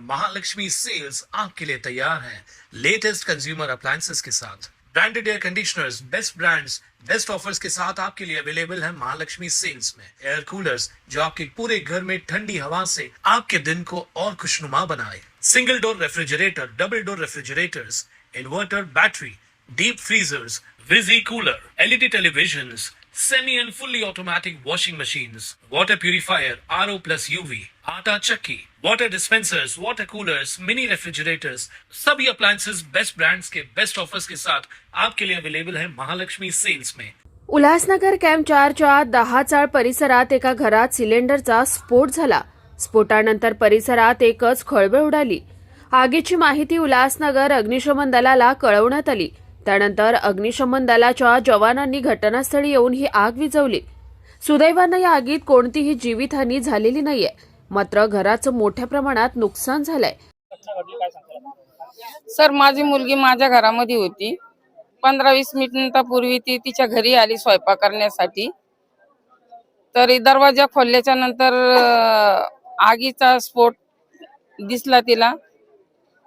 Mahalakshmi cells आपके लिए तैयार है लेटेस्ट कंज्यूमर अप्लायंसेस के साथ। Branded air conditioners, best brands, best offers के साथ आपके लिए अवेलेबल है महालक्ष्मी सेल्स में। एयर कूलर्स जो आपके पूरे घर में ठंडी हवा से आपके दिन को और खुशनुमा बनाए। Single door refrigerator, double door refrigerators, inverter battery, deep freezers, विजी cooler, LED televisions, semi and fully automatic washing machines, water purifier, RO plus UV, आटा चक्की, water dispensers, water coolers, mini refrigerators, सभी appliances बेस्ट ब्रांड्स के best offers के साथ आपके लिए available है Mahalakshmi sales में। Ulhasnagar camp 4च्या 10 चाळ परिसरात एका घरात सिलेंडरचा स्फोट झाला। स्फोटानंतर परिसरात एकच खळबळ उडाली। आगीची माहिती उल्हासनगर अग्निशमन दलाला कळवण्यात आली। त्यानंतर अग्निशमन दलाच्या जवानांनी घटनास्थळी येऊन ही आग विझवली। सुदैवाने या आगीत कोणतीही जीवितहानी झालेली नाहीये, मात्र घराचं मोठ्या प्रमाणात नुकसान झालंय। सर, माझी मुलगी माझ्या घरामध्ये होती। 15-20 मिनिटांपूर्वी ती तिच्या घरी आली स्वयंपाक करण्यासाठी। तर दरवाजा खोलल्याच्या नंतर आगीचा स्फोट दिसला तिला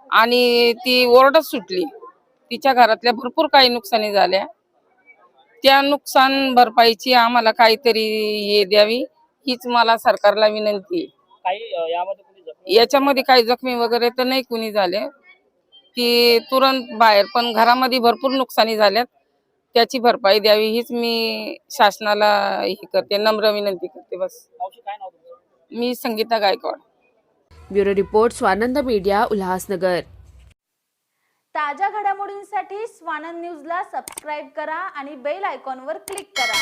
आणि ती ओरडत सुटली। तिच्या घरातल्या भरपूर काही नुकसानी झाल्या। त्या नुकसान भरपाईची आम्हाला काहीतरी हे द्यावी हीच मला सरकारला विनंती आहे। याच्यामध्ये काही जखमी वगैरे तर नाही कुणी झाले, की तुरंत बाहेर, पण घरामध्ये भरपूर नुकसानी झाल्यात, त्याची भरपाई द्यावी हीच मी शासनाला हे करते, नम्र विनंती करते। बस। मी Sangita Gaikwad. Bureau report, Swanand media, Ulhasnagar. ताज्या घडामोडींसाठी स्वानंद न्यूजला सबस्क्राईब करा आणि बेल आयकॉनवर क्लिक करा।